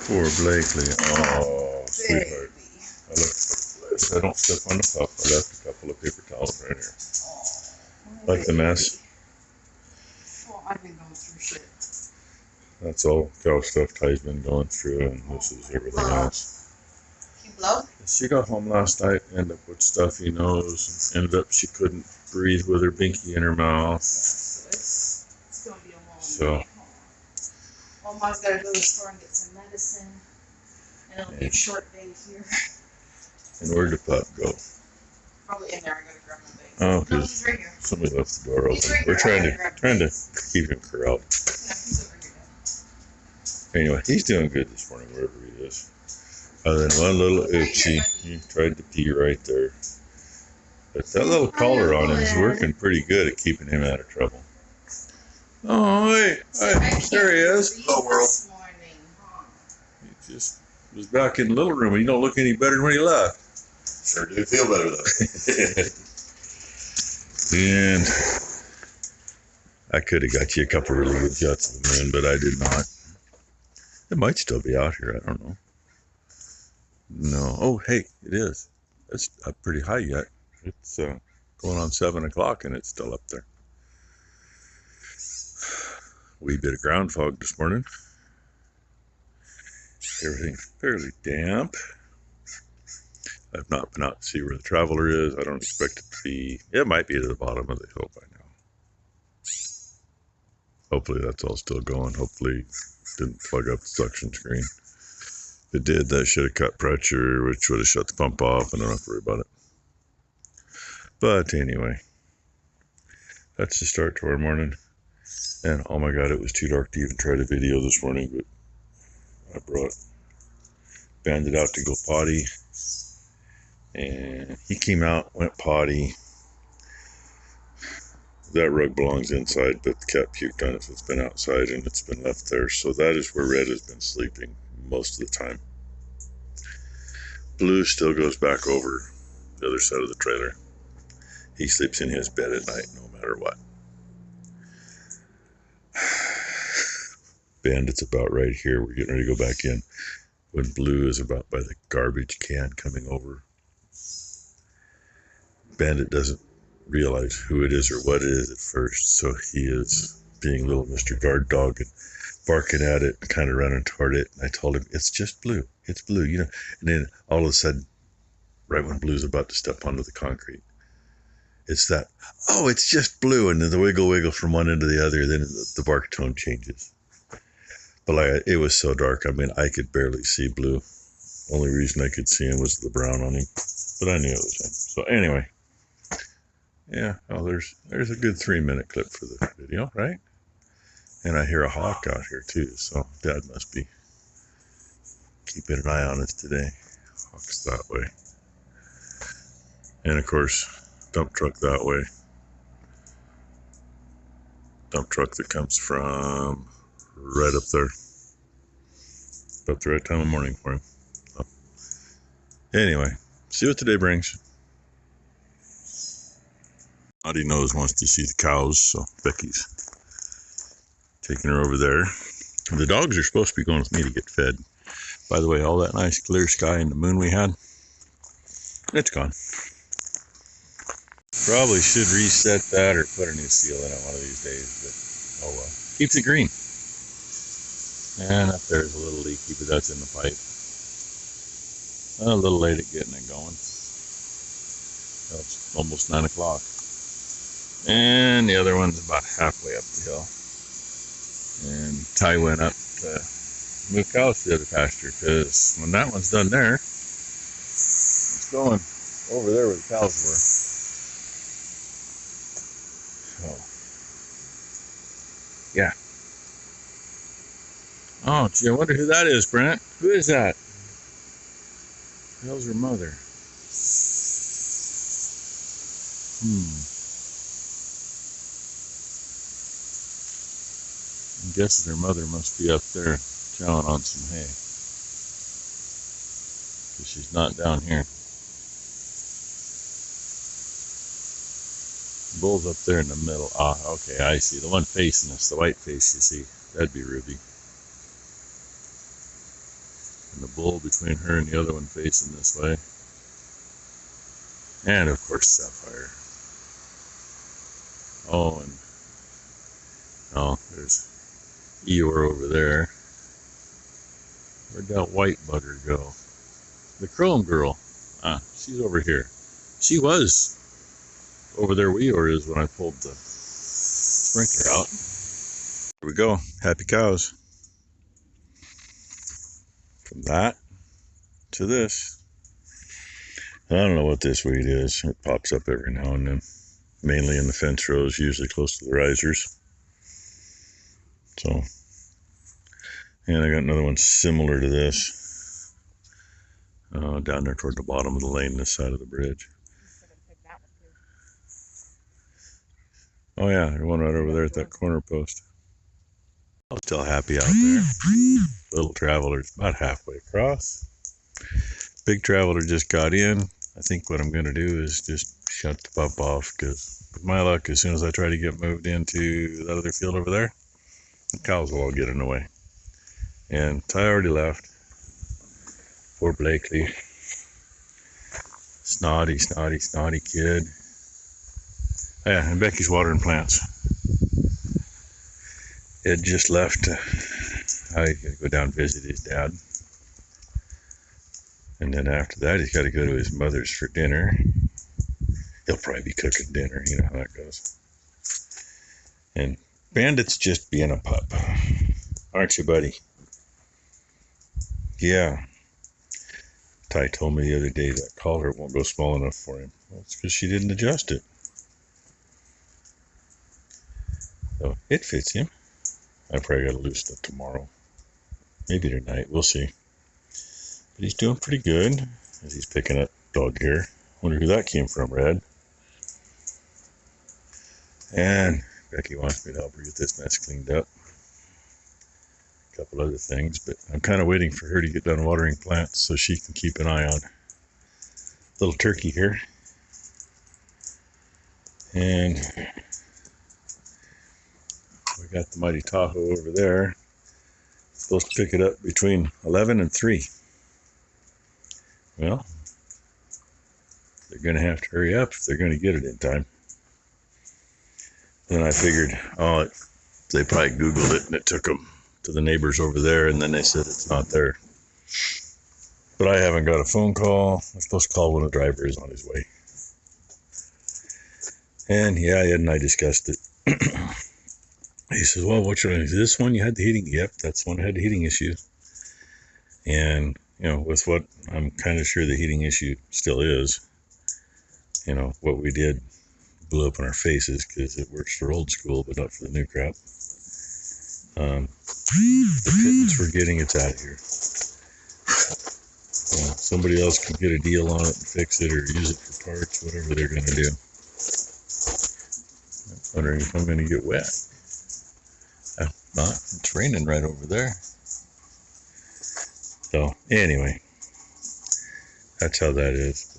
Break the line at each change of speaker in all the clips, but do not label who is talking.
Poor Blakely. Oh, sweetheart. I don't step on the pup. I left a couple of paper towels right here.
Oh,
Like the mess.
Well, I've been going through shit.
That's all cow stuff Ty's been going through, and this is everything else.
Keep low?
She got home last night, ended up with stuffy nose, ended up she couldn't breathe with her binky in her mouth.
So it's going to be a long
So,
day. Well, Mom's got to go to the store and get some medicine. And it'll be a short day here.
and where'd the pup go?
Probably in there. I got to grab my bag.
Oh,
No,
because
he's right here.
somebody left the door
He's
open.
right
We're
here.
trying to keep him corralled.
Yeah, he's over here.
Anyway, he's doing good this morning, wherever he is. Other than one little oopsie. He tried to pee right there. But that little collar on him is working pretty good at keeping him out of trouble. Oh, hey, there he is.
Hello, world.
He just was back in the little room, and he don't look any better than when he left.
Sure do feel better, though.
And I could have got you a couple really good shots of the moon, but I did not. It might still be out here. I don't know. No. Oh, hey, it is. It's up pretty high yet. It's going on 7 o'clock, and it's still up there. Wee bit of ground fog this morning. Everything's fairly damp. I've not been out to see where the Traveler is. I don't expect it to be. It might be to the bottom of the hill by now. Hopefully that's all still going. Hopefully it didn't plug up the suction screen. If it did, that should have cut pressure, which would have shut the pump off, and I don't have to worry about it. But anyway, that's the start to our morning. And oh my God, it was too dark to even try to video this morning, but I brought Bandit out to go potty. And he came out, went potty. That rug belongs inside, but the cat puked on it, so it's been outside and it's been left there. So that is where Red has been sleeping most of the time. Blue still goes back over the other side of the trailer. He sleeps in his bed at night, no matter what. Bandit's about right here. We're getting ready to go back in when Blue is about by the garbage can coming over. Bandit doesn't realize who it is or what it is at first, so he is being little Mr. Guard Dog and barking at it and kind of running toward it. And I told him, it's just Blue. It's Blue, you know. And then all of a sudden, right when Blue's about to step onto the concrete, it's that, oh, it's just Blue. And then the wiggle from one end to the other, then the bark tone changes. But like, it was so dark, I mean, I could barely see Blue. Only reason I could see him was the brown on him. But I knew it was him. So anyway. Yeah, well, there's a good 3-minute clip for the video, right? And I hear a hawk out here too, so Dad must be keeping an eye on us today. Hawk's that way. And of course, dump truck that way. Dump truck that comes from right up there. About the right time of morning for him. So, anyway, see what today brings. Audie Nose wants to see the cows, so Becky's taking her over there. The dogs are supposed to be going with me to get fed. By the way, all that nice clear sky and the moon we had, it's gone. Probably should reset that or put a new seal in it one of these days, but oh well. Keeps it green. And up there's a little leaky, but that's in the pipe. A little late at getting it going. Well, it's almost 9 o'clock. And the other one's about halfway up the hill. And Ty went up to move cows to the other pasture, because when that one's done there, it's going over there where the cows were. So, yeah. Oh, gee, I wonder who that is, Brent. Who is that? How's her mother? I'm guessing her mother must be up there chowing on some hay, because she's not down here. Bull's up there in the middle. Ah, okay, I see. The one facing us, the white face you see, that'd be Ruby. And the bull between her and the other one facing this way. And of course Sapphire. Oh, and there's Eeyore over there. Where'd that white bugger go? The Chrome girl. She's over here. She was over there where Eeyore is when I pulled the sprinkler out. Here we go. Happy cows. From that to this. I don't know what this weed is. It pops up every now and then. Mainly in the fence rows, usually close to the risers. So, and I got another one similar to this. Down there toward the bottom of the lane, this side of the bridge. Oh yeah, the one right over there at that corner post. I'm still happy out there. Little traveler's about halfway across. Big traveler just got in. I think what I'm going to do is just shut the pup off, because with my luck, as soon as I try to get moved into that other field over there, the cows will all get in the way. And Ty already left. Poor Blakely. Snotty kid. Yeah, and Becky's watering plants. Ed just left. I gotta go down and visit his dad. And then after that, he's got to go to his mother's for dinner. He'll probably be cooking dinner. You know how that goes. And Bandit's just being a pup. Aren't you, buddy? Yeah. Ty told me the other day that collar won't go small enough for him. Well, it's because she didn't adjust it. So it fits him. I probably got to loosen it tomorrow. Maybe tonight. We'll see. But he's doing pretty good as he's picking up dog hair. Wonder who that came from, Red. And Becky wants me to help her get this mess cleaned up. A couple other things, but I'm kind of waiting for her to get done watering plants so she can keep an eye on little turkey here. And we got the mighty Tahoe over there. Supposed to pick it up between 11 and 3. Well, they're going to have to hurry up if they're going to get it in time. Then I figured, they probably Googled it and it took them to the neighbors over there, and then they said it's not there. But I haven't got a phone call. I'm supposed to call when the driver is on his way. And yeah, Ed and I discussed it. He says, well, which one is this one? You had the heating? Yep, that's the one that had the heating issue. And, with what I'm kind of sure the heating issue still is, what we did blew up in our faces because it works for old school, but not for the new crap. The pittance we're getting, it's out of here. Somebody else can get a deal on it and fix it or use it for parts, whatever they're going to do. I'm wondering if I'm going to get wet. If not, it's raining right over there. So, anyway, that's how that is.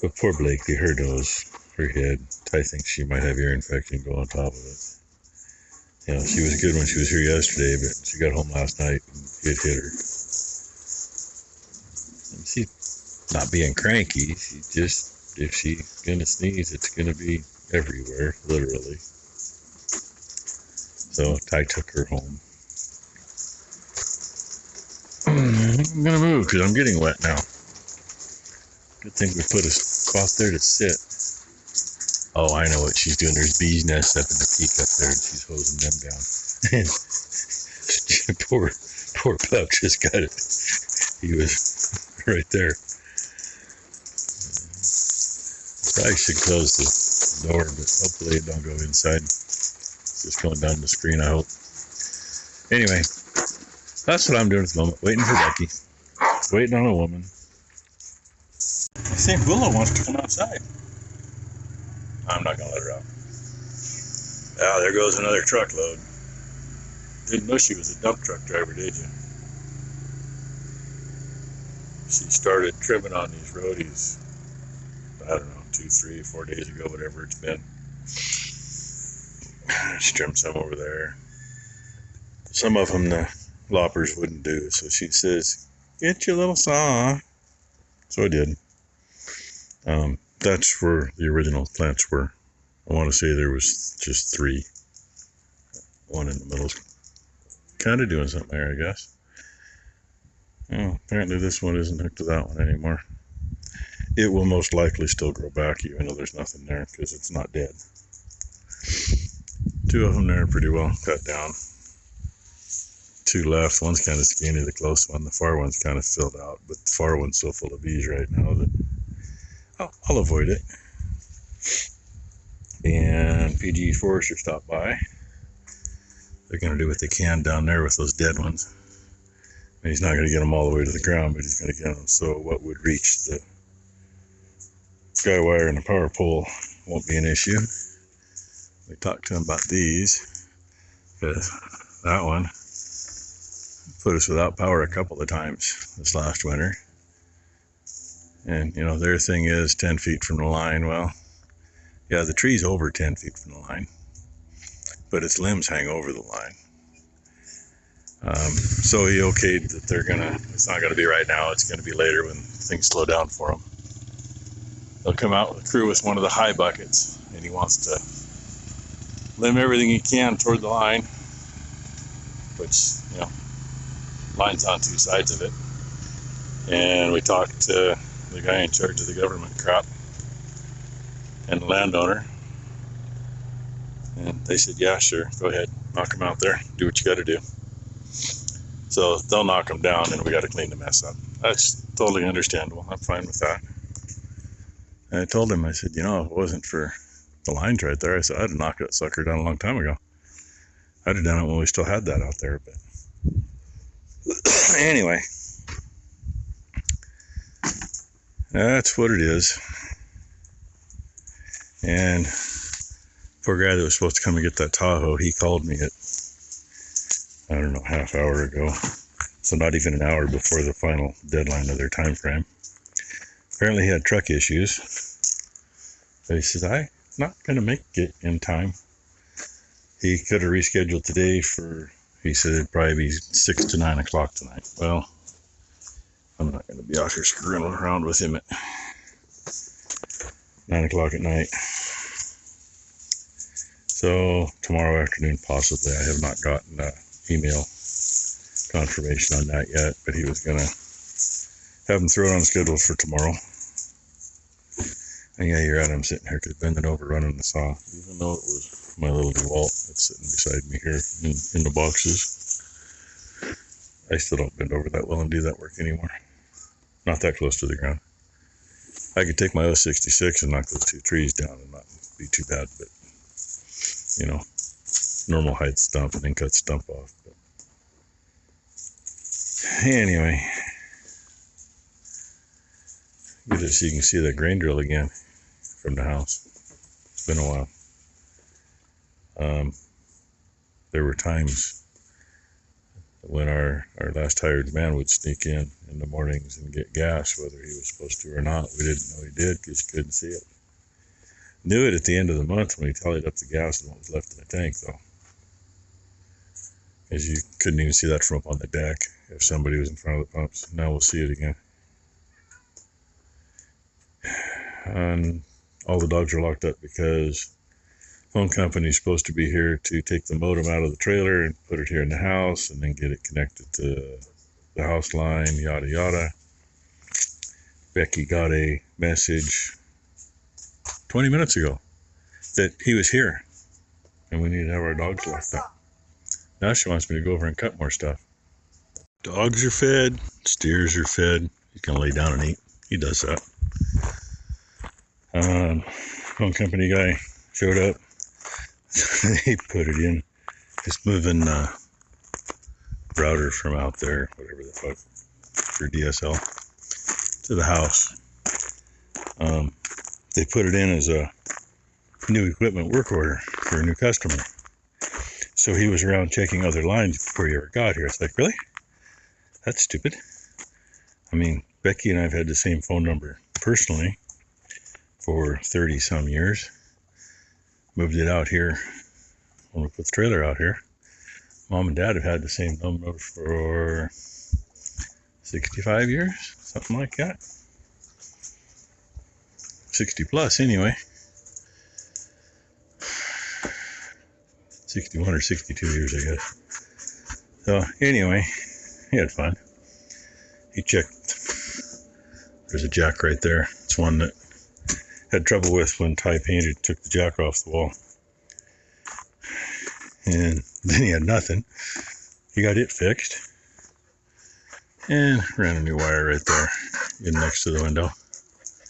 But poor Blakely, her nose, her head, I think she might have ear infection go on top of it. She was good when she was here yesterday, but she got home last night and it hit her. And she's not being cranky. She just, if she's going to sneeze, it's going to be everywhere, literally. So I took her home. I'm going to move because I'm getting wet now. Good thing we put a spot there to sit. Oh, I know what she's doing. There's bees' nests up in the peak up there, and she's hosing them down. poor pup just got it. He was right there. Probably should close the door, but hopefully it don't go inside. It's just going down the screen, I hope. Anyway, that's what I'm doing at the moment. Waiting for Becky. Waiting on a woman. I think Willow wants to come outside. I'm not going to let her out. Ah, there goes another truckload. Didn't know she was a dump truck driver, did you? She started trimming on these roadies, I don't know, 2, 3, 4 days ago, whatever it's been. She trimmed some over there. Some of them the loppers wouldn't do, so she says, Get your little saw. So I did. That's where the original plants were. I want to say there was just 3. One in the middle's kind of doing something there, I guess. Oh, apparently this one isn't hooked to that one anymore. It will most likely still grow back even though there's nothing there because it's not dead. 2 of them there are pretty well cut down. 2 left. One's kind of skinny, the close one. The far one's kind of filled out, but the far one's so full of bees right now that I'll avoid it. And PG Forester stopped by. They're going to do what they can down there with those dead ones. And he's not going to get them all the way to the ground, but he's going to get them so what would reach the guy wire and the power pole won't be an issue. We talked to him about these because that one put us without power a couple of times this last winter. And, you know, their thing is 10 feet from the line. Well, yeah, the tree's over 10 feet from the line, but its limbs hang over the line. So he okayed that it's not going to be right now, it's going to be later when things slow down for them. They'll come out with a crew with one of the high buckets, and he wants to limb everything he can toward the line, which, you know, line's on 2 sides of it. And we talked to the guy in charge of the government crop and the landowner, and they said, yeah, sure, go ahead, knock them out there, do what you got to do. So they'll knock them down, and we got to clean the mess up. That's totally understandable. I'm fine with that. And I told him, I said, you know, if it wasn't for the lines right there, I said, I'd have knocked that sucker down a long time ago. I'd have done it when we still had that out there. But anyway, that's what it is. And poor guy that was supposed to come and get that Tahoe, he called me at, I don't know, half hour ago. So not even an hour before the final deadline of their time frame. Apparently he had truck issues. But he said, I'm not going to make it in time. He could have rescheduled today for, he said it'd probably be 6 to 9 o'clock tonight. Well, I'm not going to be out here screwing around with him at 9 o'clock at night. So tomorrow afternoon, possibly. I have not gotten email confirmation on that yet, but he was going to have him throw it on the schedule for tomorrow. And yeah, you're right, I'm sitting here bending over running the saw, even though it was my little DeWalt that's sitting beside me here in the boxes. I still don't bend over that well and do that work anymore. Not that close to the ground. I could take my 066 and knock those 2 trees down and not be too bad, but, you know, normal height stump and then cut stump off. But anyway, good to see you can see that grain drill again from the house. It's been a while. There were times when our last hired man would sneak in the mornings and get gas, whether he was supposed to or not. We didn't know he did because you couldn't see it. Knew it at the end of the month when he tallied up the gas and what was left in the tank, though. Because you couldn't even see that from up on the deck if somebody was in front of the pumps. Now we'll see it again. And all the dogs are locked up because phone company is supposed to be here to take the modem out of the trailer and put it here in the house and then get it connected to the house line, yada yada. Becky got a message 20 minutes ago that he was here and we need to have our dogs locked up. Now she wants me to go over and cut more stuff. Dogs are fed, steers are fed. He's gonna lay down and eat. He does that. Phone company guy showed up. He put it in. He's moving router from out there, whatever the fuck, for DSL to the house. They put it in as a new equipment work order for a new customer. So he was around checking other lines before he ever got here. It's like, really? That's stupid. I mean, Becky and I have had the same phone number personally for 30 some years. Moved it out here when we put the trailer out here. Mom and Dad have had the same number for 65 years, something like that. 60 plus anyway. 61 or 62 years, I guess. So anyway, he had fun. He checked. There's a jack right there. It's one that had trouble with when Ty painted, took the jack off the wall. And then he had nothing. He got it fixed. And ran a new wire right there, in next to the window.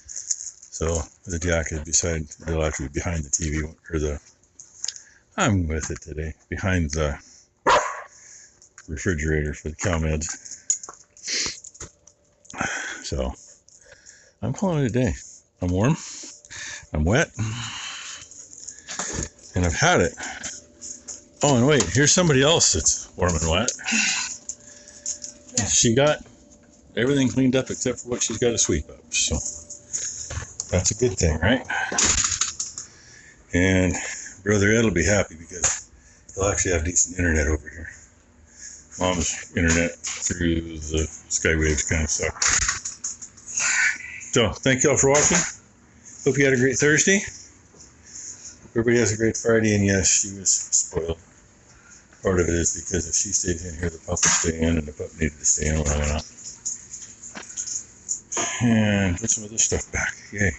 So the jack is beside, it'll actually be behind the TV, or the, I'm with it today, behind the refrigerator for the cow meds. So I'm calling it a day. I'm warm, I'm wet, and I've had it. Oh, and wait, here's somebody else that's warm and wet.
Yeah.
She got everything cleaned up except for what she's got to sweep up. So that's a good thing, right? And Brother Ed will be happy because he'll actually have decent internet over here. Mom's internet through the Skywaves kind of suck. So thank y'all for watching. Hope you had a great Thursday. Everybody has a great Friday, and yes, she was spoiled. Part of it is because if she stayed in here, the pup would stay in, and the pup needed to stay in when I went out. And put some of this stuff back. Yay.